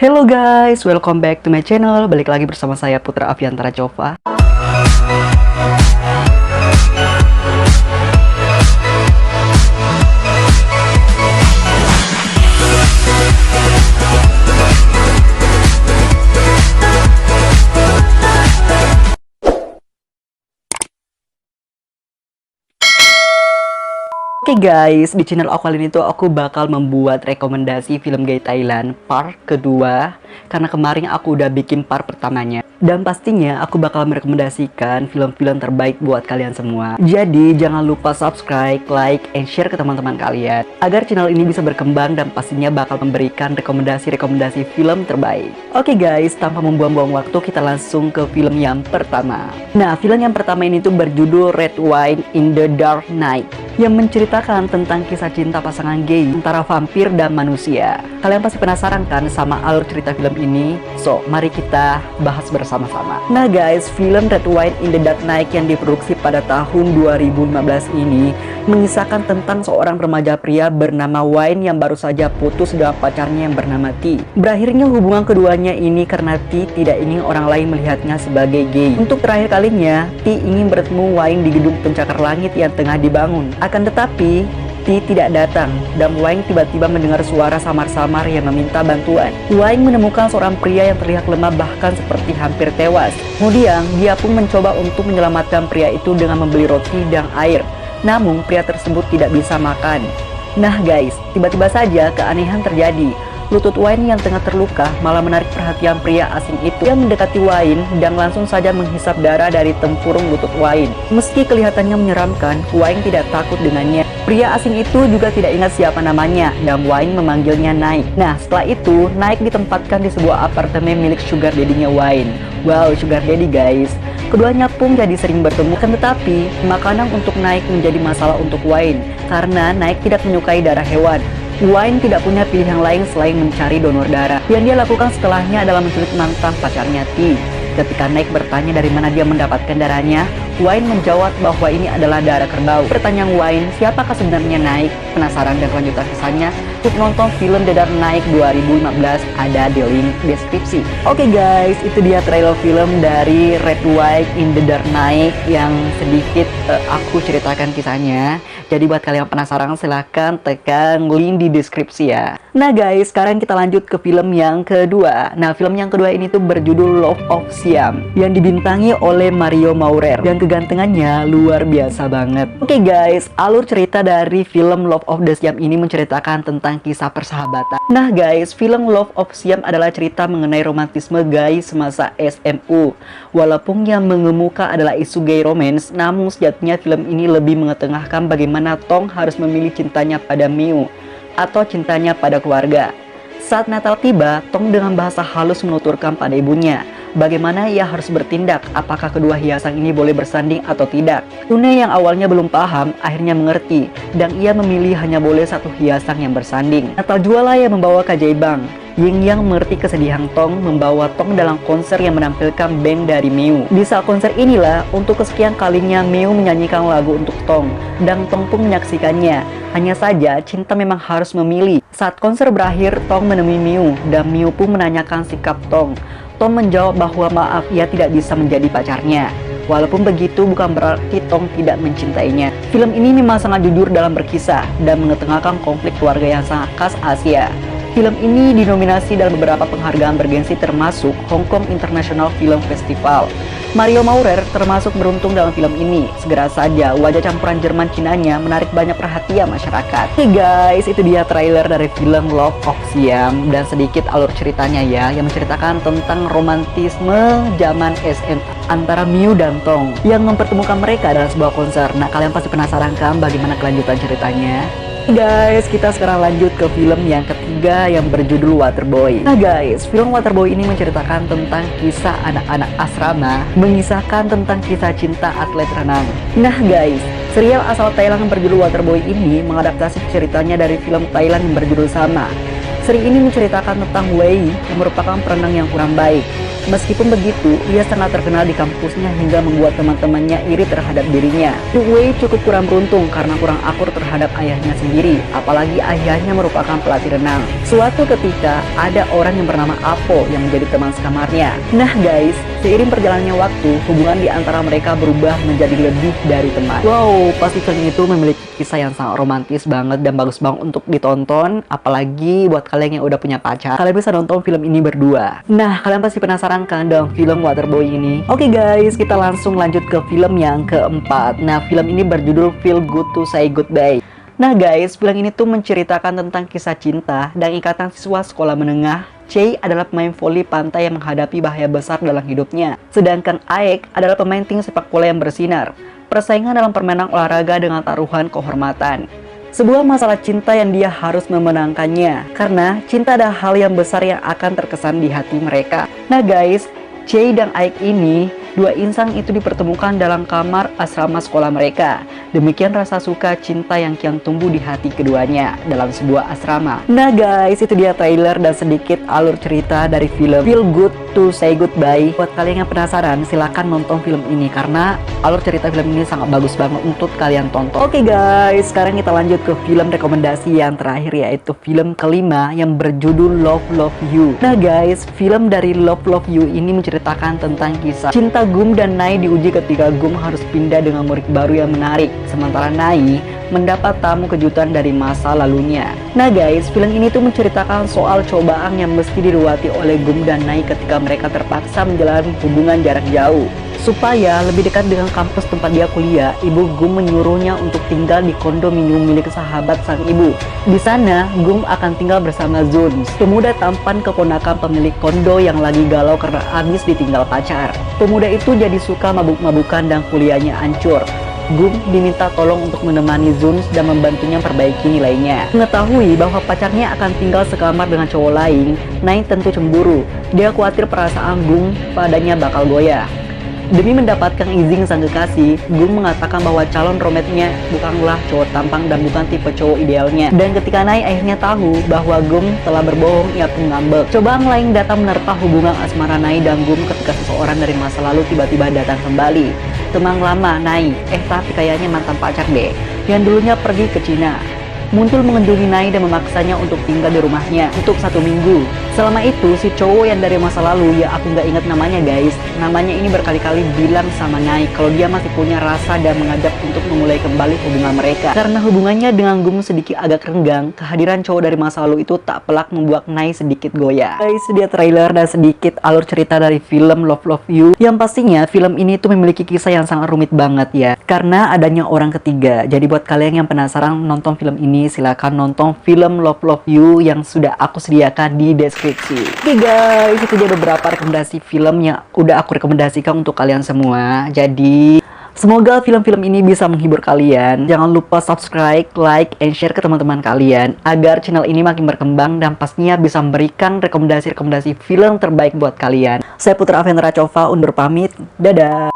Hello guys, welcome back to my channel. Balik lagi bersama saya Putra Aviantara Jova. Oke guys, di channel aku kali ini tuh aku bakal membuat rekomendasi film gay Thailand part kedua. Karena kemarin aku udah bikin part pertamanya. Dan pastinya aku bakal merekomendasikan film-film terbaik buat kalian semua. Jadi jangan lupa subscribe, like, and share ke teman-teman kalian agar channel ini bisa berkembang dan pastinya bakal memberikan rekomendasi-rekomendasi film terbaik. Oke guys, tanpa membuang-buang waktu kita langsung ke film yang pertama. Nah, film yang pertama ini tuh berjudul Red Wine in the Dark Night, yang menceritakan tentang kisah cinta pasangan gay antara vampir dan manusia. Kalian pasti penasaran kan sama alur cerita film ini? So, mari kita bahas bersama-sama. Nah guys, film Red Wine in the Dark Night yang diproduksi pada tahun 2015 ini mengisahkan tentang seorang remaja pria bernama Wine yang baru saja putus dengan pacarnya yang bernama T. Berakhirnya hubungan keduanya ini karena T tidak ingin orang lain melihatnya sebagai gay. Untuk terakhir kalinya, T ingin bertemu Wine di gedung pencakar langit yang tengah dibangun. Akan tetapi, T tidak datang dan Wine tiba-tiba mendengar suara samar-samar yang meminta bantuan. Wine menemukan seorang pria yang terlihat lemah bahkan seperti hampir tewas. Kemudian dia pun mencoba untuk menyelamatkan pria itu dengan membeli roti dan air. Namun pria tersebut tidak bisa makan. Nah guys, tiba-tiba saja keanehan terjadi. Lutut Wine yang tengah terluka malah menarik perhatian pria asing itu yang mendekati Wine dan langsung saja menghisap darah dari tempurung lutut Wine. Meski kelihatannya menyeramkan, Wine tidak takut dengannya. Pria asing itu juga tidak ingat siapa namanya dan Wine memanggilnya Night. Nah, setelah itu Night ditempatkan di sebuah apartemen milik sugar daddy-nya Wine. Wow, sugar daddy guys. Keduanya pun jadi sering bertemu, kan tetapi makanan untuk Night menjadi masalah untuk Wine karena Night tidak menyukai darah hewan. Wine tidak punya pilihan lain selain mencari donor darah. Yang dia lakukan setelahnya adalah menculik mantan pacarnya T. Ketika Nick bertanya dari mana dia mendapatkan darahnya, Wine menjawab bahwa ini adalah darah kerbau. Pertanyaan Wine, siapakah sebenarnya Nick? Penasaran dan kelanjutan kisahnya? Untuk nonton film The Dark Knight 2015 ada di link deskripsi. Oke guys, itu dia trailer film dari Red Wine in the Dark Knight yang sedikit aku ceritakan kisahnya. Jadi buat kalian yang penasaran silahkan tekan link di deskripsi ya. Nah guys, sekarang kita lanjut ke film yang kedua. Nah, film yang kedua ini tuh berjudul Love of Siam yang dibintangi oleh Mario Maurer yang kegantengannya luar biasa banget. Oke guys, alur cerita dari film Love of the Siam ini menceritakan tentang kisah persahabatan. Nah guys, film Love of Siam adalah cerita mengenai romantisme gay semasa SMU. Walaupun yang mengemuka adalah isu gay romance, namun sejatinya film ini lebih mengetengahkan bagaimana Tong harus memilih cintanya pada Miu atau cintanya pada keluarga. Saat Natal tiba, Tong dengan bahasa halus menuturkan pada ibunya bagaimana ia harus bertindak, apakah kedua hiasan ini boleh bersanding atau tidak. Tune yang awalnya belum paham, akhirnya mengerti, dan ia memilih hanya boleh satu hiasan yang bersanding. Natal jualah yang membawa keajaiban. Ying yang mengerti kesedihan Tong membawa Tong dalam konser yang menampilkan band dari Miu. Di saat konser inilah, untuk kesekian kalinya Miu menyanyikan lagu untuk Tong, dan Tong pun menyaksikannya. Hanya saja, cinta memang harus memilih. Saat konser berakhir, Tong menemui Miu, dan Miu pun menanyakan sikap Tong. Tong menjawab bahwa maaf, ia tidak bisa menjadi pacarnya. Walaupun begitu, bukan berarti Tong tidak mencintainya. Film ini memang sangat jujur dalam berkisah, dan mengetengahkan konflik keluarga yang sangat khas Asia. Film ini dinominasi dalam beberapa penghargaan bergensi termasuk Hong Kong International Film Festival. Mario Maurer termasuk beruntung dalam film ini. Segera saja wajah campuran Jerman Cinanya menarik banyak perhatian masyarakat. Oke guys, itu dia trailer dari film Love of Siam dan sedikit alur ceritanya ya, yang menceritakan tentang romantisme zaman SMA antara Miu dan Tong yang mempertemukan mereka dalam sebuah konser. Nah, kalian pasti penasaran kan bagaimana kelanjutan ceritanya? Guys, kita sekarang lanjut ke film yang ketiga yang berjudul Waterboy. Nah guys, film Waterboy ini menceritakan tentang kisah anak-anak asrama, mengisahkan tentang kisah cinta atlet renang. Nah guys, serial asal Thailand yang berjudul Waterboy ini mengadaptasi ceritanya dari film Thailand yang berjudul sama. Seri ini menceritakan tentang Wei yang merupakan perenang yang kurang baik. Meskipun begitu, ia sangat terkenal di kampusnya hingga membuat teman-temannya iri terhadap dirinya. Wei cukup kurang beruntung karena kurang akur terhadap ayahnya sendiri, apalagi ayahnya merupakan pelatih renang. Suatu ketika, ada orang yang bernama Apo yang menjadi teman sekamarnya. Nah guys, seiring perjalannya waktu, hubungan di antara mereka berubah menjadi lebih dari teman. Wow, pasti film itu memiliki kisah yang sangat romantis banget dan bagus banget untuk ditonton. Apalagi buat kalian yang udah punya pacar, kalian bisa nonton film ini berdua. Nah, kalian pasti penasaran kan dengan film Waterboy ini? Oke guys, kita langsung lanjut ke film yang keempat. Nah, film ini berjudul Feel Good to Say Goodbye. Nah guys, film ini tuh menceritakan tentang kisah cinta dan ikatan siswa sekolah menengah. Choi adalah pemain voli pantai yang menghadapi bahaya besar dalam hidupnya. Sedangkan Aek adalah pemain tim sepak bola yang bersinar. Persaingan dalam permainan olahraga dengan taruhan kehormatan. Sebuah masalah cinta yang dia harus memenangkannya. Karena cinta adalah hal yang besar yang akan terkesan di hati mereka. Nah guys, Choi dan Aek ini, dua insan itu dipertemukan dalam kamar asrama sekolah mereka. Demikian rasa suka cinta yang kian tumbuh di hati keduanya dalam sebuah asrama. Nah guys, itu dia trailer dan sedikit alur cerita dari film Feel Good to Say Goodbye. Buat kalian yang penasaran, silahkan nonton film ini karena alur cerita film ini sangat bagus banget untuk kalian tonton. Oke guys, sekarang kita lanjut ke film rekomendasi yang terakhir, yaitu film kelima yang berjudul Love Love You. Nah guys, film dari Love Love You ini menceritakan tentang kisah cinta Gum dan Nai diuji ketika Gum harus pindah dengan murid baru yang menarik, sementara Nai mendapat tamu kejutan dari masa lalunya. Nah guys, film ini tuh menceritakan soal cobaan yang mesti dilewati oleh Gum dan Nai ketika mereka terpaksa menjalani hubungan jarak jauh. Supaya lebih dekat dengan kampus tempat dia kuliah, ibu Gum menyuruhnya untuk tinggal di kondominium milik sahabat sang ibu. Di sana, Gum akan tinggal bersama Zuns, pemuda tampan keponakan pemilik kondo yang lagi galau karena habis ditinggal pacar. Pemuda itu jadi suka mabuk-mabukan dan kuliahnya hancur. Gum diminta tolong untuk menemani Zuns dan membantunya perbaiki nilainya. Mengetahui bahwa pacarnya akan tinggal sekamar dengan cowok lain, Nai tentu cemburu. Dia khawatir perasaan Gum padanya bakal goyah. Demi mendapatkan izin sang kekasih, Gum mengatakan bahwa calon rometnya bukanlah cowok tampang dan bukan tipe cowok idealnya. Dan ketika Nai akhirnya tahu bahwa Gum telah berbohong, ia pun ngambek. Cobaan lain datang menerpa hubungan asmara Nai dan Gum ketika seseorang dari masa lalu tiba-tiba datang kembali. Teman lama Nai, tapi kayaknya mantan pacar deh, yang dulunya pergi ke Cina, muncul mengunjungi Nai dan memaksanya untuk tinggal di rumahnya untuk 1 minggu. Selama itu, si cowok yang dari masa lalu, ya aku nggak ingat namanya guys, namanya ini berkali-kali bilang sama Nai kalau dia masih punya rasa dan mengajak untuk memulai kembali hubungan mereka. Karena hubungannya dengan Gum sedikit agak renggang, kehadiran cowok dari masa lalu itu tak pelak membuat Nai sedikit goyah. Guys, dia trailer dan sedikit alur cerita dari film Love Love You. Yang pastinya film ini tuh memiliki kisah yang sangat rumit banget ya, karena adanya orang ketiga. Jadi buat kalian yang penasaran nonton film ini, silakan nonton film Love Love You yang sudah aku sediakan di deskripsi. Oke guys, itu dia beberapa rekomendasi film yang udah aku rekomendasikan untuk kalian semua. Jadi semoga film-film ini bisa menghibur kalian. Jangan lupa subscribe, like, and share ke teman-teman kalian agar channel ini makin berkembang dan pastinya bisa memberikan rekomendasi-rekomendasi film terbaik buat kalian. Saya Putra Avendra Cova undur pamit. Dadah.